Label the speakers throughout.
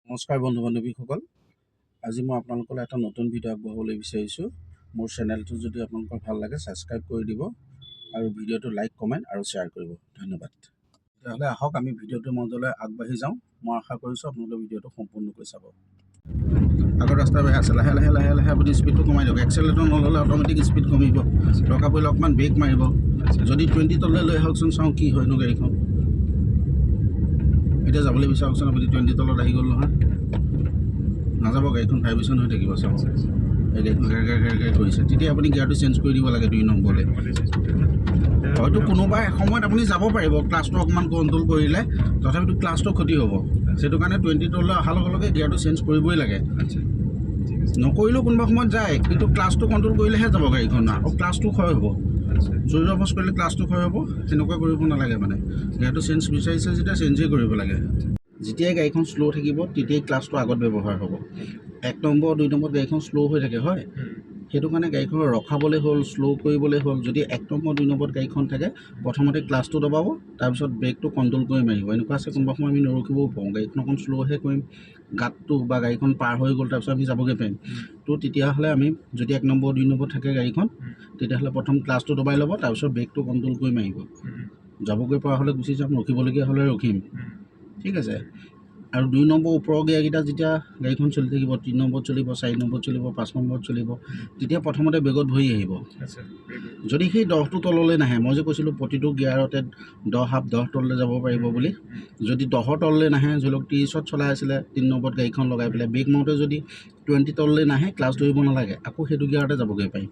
Speaker 1: নমস্কাৰ বন্ধু বান্ধৱীসকল, আজি মই আপোনালোকলৈ এটা নতুন ভিডিঅ' আগবঢ়াবলৈ বিচাৰিছোঁ। মোৰ চেনেলটো যদি আপোনালোকৰ ভাল লাগে ছাবস্ক্ৰাইব কৰি দিব আৰু ভিডিঅ'টো লাইক কমেণ্ট আৰু শ্বেয়াৰ কৰিব। ধন্যবাদ। তেতিয়াহ'লে আহক আমি ভিডিঅ'টোৰ মাজলৈ আগবাঢ়ি যাওঁ। মই আশা কৰিছোঁ আপোনালোকে ভিডিঅ'টো সম্পূৰ্ণকৈ চাব। আগৰ ৰাস্তা বেয়া আছে, লাহে লাহে লাহে লাহে আপুনি স্পীডটো কমাই দিয়ক। এক্সেলেটৰ নল'লে অট'মেটিক স্পীড কমিব। দৰকাৰ পৰিলে অকণমান ব্ৰেক মাৰিব। যদি 20 তললৈ লৈ আহকচোন, চাওঁ কি হয়নো গাড়ীখন। এতিয়া যাবলৈ বিচাৰকচোন, আপুনি 20 তলত আহি গ'ল নহয়। নাযাব, গাড়ীখন ভাইব্ৰেশ্যন হৈ থাকিব। চাব এই গাড়ীখন ঘেৰ ঘেৰ ঘেৰ ঘেৰ কৰিছে। তেতিয়া আপুনি গিয়াৰটো চেঞ্জ কৰি দিব লাগে 2 নম্বৰলৈ। হয়তো কোনোবা এসময়ত আপুনি যাব পাৰিব ক্লাছটো অকণমান কণ্ট্ৰল কৰিলে, তথাপিতো ক্লাছটো ক্ষতি হ'ব। সেইটো কাৰণে 20 তললৈ অহাৰ লগে লগে গিয়াৰটো চেঞ্জ কৰিবই লাগে। নকৰিলেও কোনোবা সময়ত যায়, কিন্তু ক্লাছটো কণ্ট্ৰল কৰিলেহে যাব গাড়ীখন, আৰু ক্লাছটো ক্ষয় হ'ব। জোৰ জবজ কৰিলে ক্লাছটো ক্ষয় হ'ব। সেনেকুৱা কৰিব নালাগে। মানে গিয়াৰটো চেঞ্জ বিচাৰিছে যেতিয়া চেঞ্জেই কৰিব লাগে। যেতিয়াই গাড়ীখন শ্ল' থাকিব তেতিয়াই ক্লাছটো আগত ব্যৱহাৰ হ'ব। 1 নম্বৰ 2 নম্বৰত গাড়ীখন শ্ল' হৈ থাকে, হয়। সেইটো কাৰণে গাড়ীখন ৰখাবলৈ হ'ল, শ্ল' কৰিবলৈ হ'ল, যদি 1 নম্বৰ 2 নম্বৰত গাড়ীখন থাকে, প্ৰথমতে ক্লাছটো দবাব, তাৰপিছত ব্ৰেকটো কণ্ট্ৰল কৰি মাৰিব। এনেকুৱা আছে কোনোবা সময় আমি নৰখিবও পাৰোঁ, গাড়ীখন অকণ শ্ল'হে কৰিম, গাঁতটো বা গাড়ীখন পাৰ হৈ গ'ল, তাৰপিছত আমি যাবগৈ পাৰিম। তো তেতিয়াহ'লে আমি যদি 1 নম্বৰ 2 নম্বৰত থাকে গাড়ীখন, তেতিয়াহ'লে প্ৰথম ক্লাছটো দবাই ল'ব, তাৰপিছত ব্ৰেকটো কণ্ট্ৰল কৰি মাৰিব। যাবগৈ পৰা হ'লে গুচি যাম, ৰখিবলগীয়া হ'লে ৰখিম। ঠিক আছে। আৰু 2 নম্বৰ ওপৰৰ গিয়াৰকেইটা যেতিয়া গাড়ীখন চলি থাকিব, 3 নম্বৰত চলিব, 4 নম্বৰত চলিব, 5 নম্বৰত চলিব, তেতিয়া প্ৰথমতে বেগত ভৰি আহিব। যদি সেই 10টো তললৈ নাহে, মই যে কৈছিলোঁ প্ৰতিটো গিয়াৰতে 10 হাফ 10 তললৈ যাব পাৰিব বুলি, যদি 10ৰ তললৈ নাহে, ধৰি লওক 30ত চলাই আছিলে 3 নম্বৰত গাড়ীখন লগাই পেলাই, ব্ৰেক মাৰোঁতে যদি 20 তললৈ নাহে, ক্লাছ ধৰিব নালাগে, আকৌ সেইটো গিয়াৰতে যাবগৈ পাৰিম।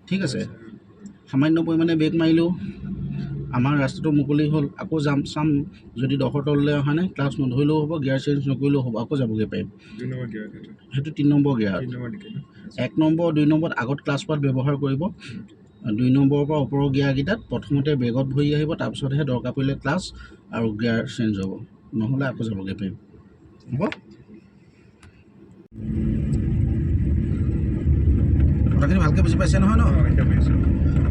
Speaker 1: ঠিক আছে। সামান্য পৰিমাণে ব্ৰেক মাৰিলেও আমাৰ ৰাস্তাটো মুকলি হ'ল, আকৌ যাম চাম। যদি 10ৰ তললৈ অহা নাই, ক্লাছ নধৰিলেও হ'ব, গিয়াৰ চেঞ্জ নকৰিলেও হ'ব, আকৌ যাবগৈ পাৰিম। সেইটো 3 নম্বৰ গিয়াৰ। 1 নম্বৰ 2 নম্বৰত আগত ক্লাছ পাত ব্যৱহাৰ কৰিব। 2 নম্বৰৰ পৰা ওপৰৰ গিয়াৰকেইটাত প্ৰথমতে বেগত ভৰি আহিব, তাৰপিছতহে দৰকাৰ পৰিলে ক্লাছ আৰু গিয়াৰ চেঞ্জ হ'ব, নহ'লে আকৌ যাবগৈ পাৰিম। হ'ব। কথাখিনি ভালকৈ বুজি পাইছে নহয় ন?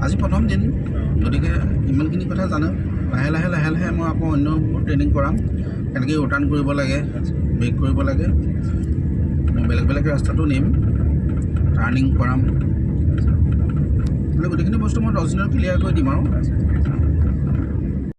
Speaker 1: আজি প্ৰথম দিন, গতিকে ইমানখিনি কথা জানো। লাহে লাহে লাহে লাহে মই আকৌ অন্যবোৰ ট্ৰেইনিং কৰাম, কেনেকৈ ৰিটাৰ্ণ কৰিব লাগে, ব্ৰেক কৰিব লাগে। মই বেলেগ বেলেগ ৰাস্তাটো নিম, টাৰ্ণিং কৰাম। মানে গোটেইখিনি বস্তু মই 10 দিনত ক্লিয়াৰ কৰি দিম আৰু।